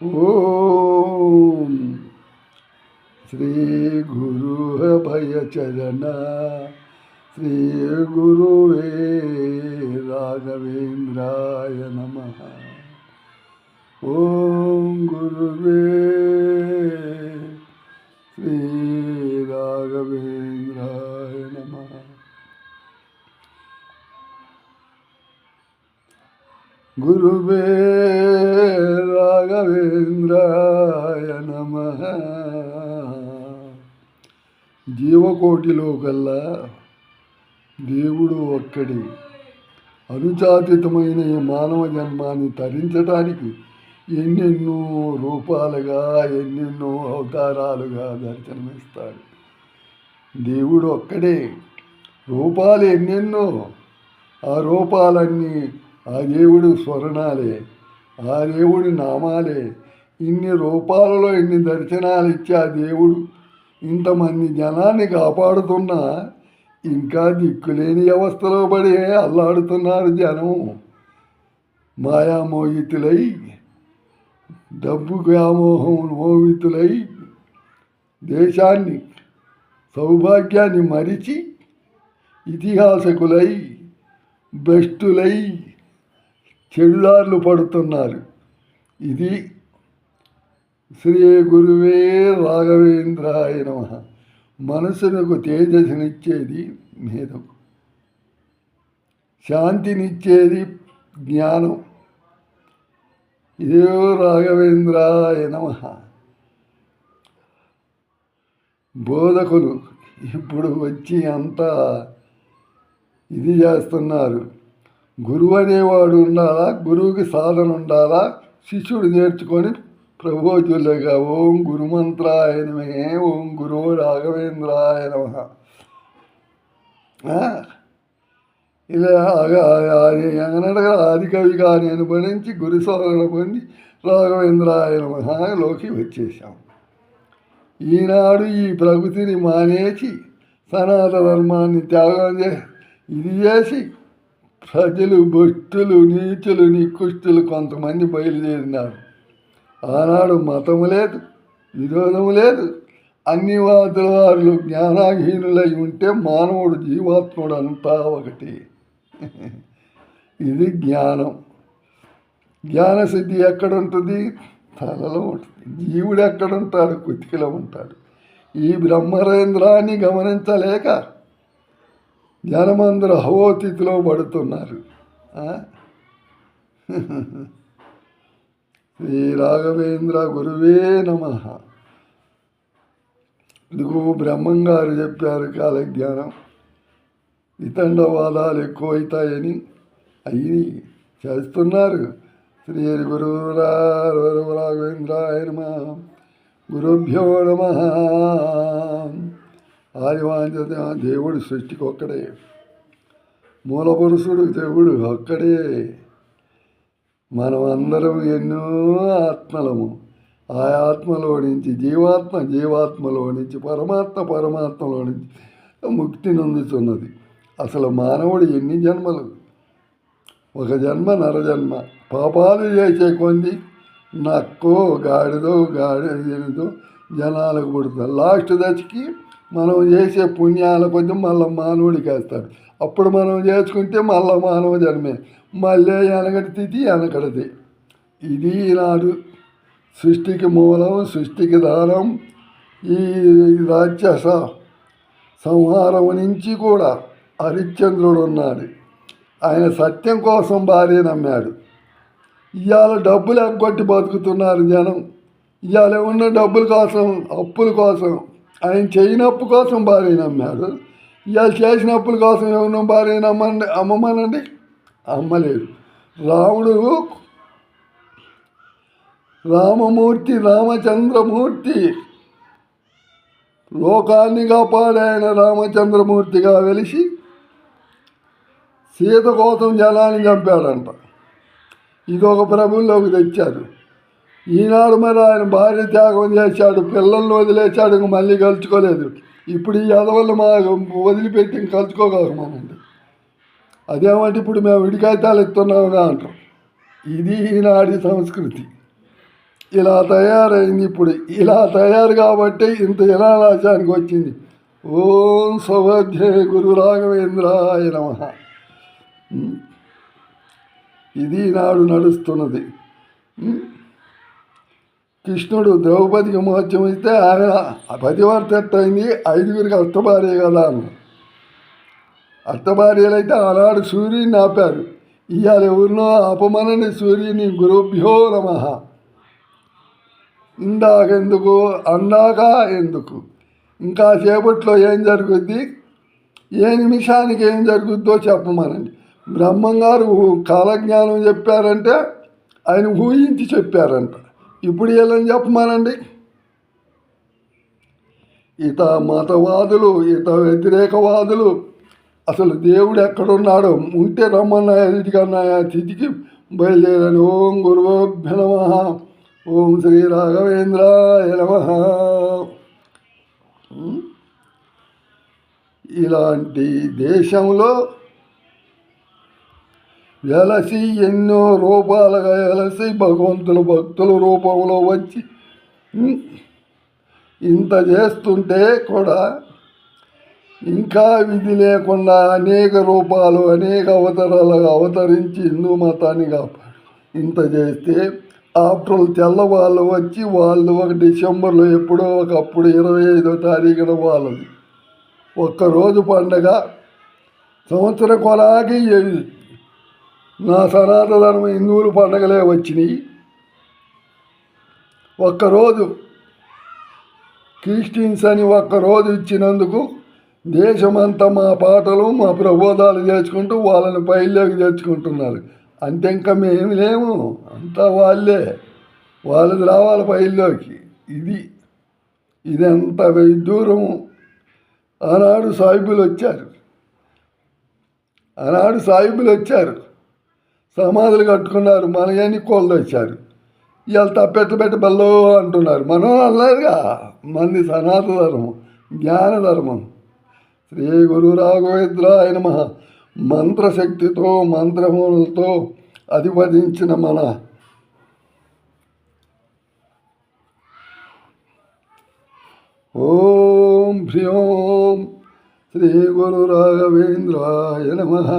ఓం శ్రీ గురు అభయ చరణ శ్రీ గురువే రాఘవేంద్రాయ నమః. ఓం గురువే శ్రీ రాఘవేంద్రాయ నమః. గురువే రాఘవేంద్రాయ నమః. జీవకోటిలో కల్లా దేవుడు ఒక్కడి. అనుచాతితమైన ఈ మానవ జన్మాన్ని తరించడానికి ఎన్నెన్నో రూపాలుగా ఎన్నెన్నో అవతారాలుగా దర్శనమిస్తాడు. దేవుడు ఒక్కడే, రూపాలు ఎన్నెన్నో. ఆ రూపాలన్నీ ఆ దేవుడు స్వర్ణాలే, ఆ దేవుడి నామాలే. ఇన్ని రూపాలలో ఇన్ని దర్శనాలు ఇచ్చి ఆ దేవుడు ఇంతమంది జనాన్ని కాపాడుతున్నా ఇంకా దిక్కులేని వ్యవస్థలో పడి అల్లాడుతున్నారు జనం. మాయామోహితులై, డబ్బు వ్యామోహం మోహితులై, దేశాన్ని సౌభాగ్యాన్ని మరిచి ఇతిహాసకులై, భ్రష్టులై చెడుదారులు పడుతున్నారు. ఇది శ్రీ గురువే రాఘవేంద్రాయ నమః. మనసునకు తేజస్సునిచ్చేది మేధకు, శాంతినిచ్చేది జ్ఞానం. ఇదే రాఘవేంద్రాయ నమః. బోధకులు ఇప్పుడు వచ్చి అంతా ఇది చేస్తున్నారు. గురువు అనేవాడు ఉండాలా, గురువుకి సాధన ఉండాలా, శిష్యుడు నేర్చుకొని ప్రబోధులుగా ఓం గురుమంత్రాయ నమః, ఓం గురు రాఘవేంద్రాయ నమః. ఇలా అనగా ఆదికవిగా నేను పఠించి గురు సాధన పొంది రాఘవేంద్రాయ నమః లోకి వచ్చేసాం. ఈనాడు ఈ ప్రకృతిని మానేసి సనాతన ధర్మాన్ని త్యాగం ఇది చేసి ప్రజలు భక్తులు నీచులు నికృష్టులు కొంతమంది బయలుదేరినారు. ఆనాడు మతము లేదు, విరోధము లేదు. అన్ని వాదుల వారు జ్ఞానహీనులై ఉంటే మానవుడు జీవాత్ముడు అంతా ఒకటి. ఇది జ్ఞానం. జ్ఞానసిద్ధి ఎక్కడుంటుంది? తలలో ఉంటుంది. జీవుడు ఎక్కడుంటాడు? కుతికిలో ఉంటాడు. ఈ బ్రహ్మరేంద్రాన్ని గమనించలేక జనమందరూ హవోతిథిలో పడుతున్నారు. శ్రీ రాఘవేంద్ర గురువే నమః. ఇదిగో బ్రహ్మంగారు చెప్పారు కాలజ్ఞానం. వితండవాదాలు ఎక్కువవుతాయని అవి చేస్తున్నారు. శ్రీ గురు రాఘవేంద్రాయ నమః. గురుభ్యో నమః. ఆదివాంజ దేవుడు సృష్టికి ఒక్కడే, మూలపురుషుడు దేవుడు ఒక్కడే. మనం అందరం ఎన్నో ఆత్మలము. ఆ ఆత్మలో నుంచి జీవాత్మలో నుంచి పరమాత్మలో నుంచి ముక్తి నొందుతున్నది. అసలు మానవుడు ఎన్ని జన్మలు? ఒక జన్మ నరజన్మ. పాపాలు చేసే కొంది నక్కో గాడిదో జనాలకు పుడుతుంది. లాస్ట్ దశకి మనం చేసే పుణ్యాల కొంచెం మళ్ళీ మానవుడికి వేస్తాడు. అప్పుడు మనం చేసుకుంటే మళ్ళీ మానవ జన్మే. మళ్ళీ వెనకటి తిథి వెనకటిది. ఇది ఈనాడు సృష్టికి మూలం, సృష్టికి దానం. ఈ రాక్షస సంహారం నుంచి కూడా హరిశ్చంద్రుడు ఉన్నాడు. ఆయన సత్యం కోసం భార్య నమ్మాడు. ఇవాళ డబ్బులు ఎగ్గొట్టి బతుకుతున్నారు జనం. ఇవాళ ఉన్న డబ్బుల కోసం, అప్పుల కోసం, ఆయన చేయనప్పు కోసం భార్య నమ్మాడు. ఇవాళ చేసిన అప్పుల కోసం ఎవరినో భార్య అమ్మమనండి, అమ్మలేడు. రామచంద్రమూర్తి లోకాన్ని కాపాడాయన రామచంద్రమూర్తిగా వెలిసి సీత కోసం జనాన్ని చంపాడంట. ఇదొక ప్రభుల్లోకి తెచ్చారు. ఈనాడు మరి ఆయన భార్య త్యాగం చేశాడు, పిల్లల్ని వదిలేశాడు, ఇంక మళ్ళీ కలుసుకోలేదు. ఇప్పుడు ఈ ఎదవల్ని మా వదిలిపెట్టి ఇంక కలుసుకోగలమనండి. అదేమంటే ఇప్పుడు మేము విడికాయితాలు ఇస్తున్నాముగా అంటాం. ఇది ఈనాడి సంస్కృతి. ఇలా తయారైంది. ఇప్పుడు ఇలా తయారు కాబట్టి ఇంత జనానాశానికి వచ్చింది. ఓం సౌభాగ్యే గురు రాఘవేంద్రాయ నమః. ఇది నాడు నడుస్తున్నది. కృష్ణుడు ద్రౌపదికి మోక్షం ఇస్తే ఆయన పతివర్త ఎట్టయింది, 5గురికి అష్టభార్య కదా అన్న. అష్టభార్యలైతే ఆనాడు సూర్యుని ఆపారు. ఇవాళ ఎవరినో ఆపమనని సూర్యుని గురుభ్యో నమః. ఇందాకెందుకు అందాక ఎందుకు, ఇంకా సేపట్లో ఏం జరుగుద్ది, ఏ నిమిషానికి ఏం జరుగుద్దో చెప్పమనండి. బ్రహ్మంగారు కాలజ్ఞానం చెప్పారంటే ఆయన ఊహించి చెప్పారంట. ఇప్పుడు ఏలని చెప్పమానండి. ఇత మతవాదులు, ఇత వ్యతిరేకవాదులు అసలు దేవుడు ఎక్కడున్నాడో ఉంటే రమ్మన్న ఇటుకన్నా తిథికి బయలుదేరని. ఓం గురుభ్యో నమః. ఓం శ్రీ రాఘవేంద్రాయ నమః. ఇలాంటి దేశంలో వెలసి ఎన్నో రూపాలుగా వెలసి భగవంతుల భక్తుల రూపంలో వచ్చి ఇంత చేస్తుంటే కూడా ఇంకా విధి లేకుండా అనేక రూపాలు అనేక అవతారాలుగా అవతరించి హిందూ మతాన్ని ఇంత చేస్తే ఆఫ్టర్ తెల్లవాళ్ళు వచ్చి వాళ్ళు ఒక డిసెంబర్లో ఎప్పుడో ఒకప్పుడు 25వ తారీఖున వాళ్ళది ఒక్కరోజు పండగ. సంవత్సర కొలాకి నా సనాతన ధర్మ హిందువుల పండగలే వచ్చినాయి. ఒక్కరోజు క్రిస్టియన్స్ అని ఒక్కరోజు ఇచ్చినందుకు దేశమంతా మా పాటలు మా ప్రబోధాలు చేసుకుంటూ వాళ్ళని పైల్లోకి తెచ్చుకుంటున్నారు. అంతే, ఇంకా మేము లేము, అంతా వాళ్ళే, వాళ్ళది రావాలి పైల్లోకి. ఇదంత దూరము. ఆనాడు సాయిబులు వచ్చారు, సమాధులు కట్టుకున్నారు, మనయని కోళ్ళు వచ్చారు. ఇవాళ తప్పెట్ల బల్లో అంటున్నారు. మనం అన్నారుగా, మంది సనాతన ధర్మం, జ్ఞాన ధర్మం. శ్రీ గురు రాఘవేంద్రాయ నమః. మంత్రశక్తితో మంత్రములతో అధిపతించిన మన ఓం హ్రీం శ్రీ గురు రాఘవేంద్రాయ నమః.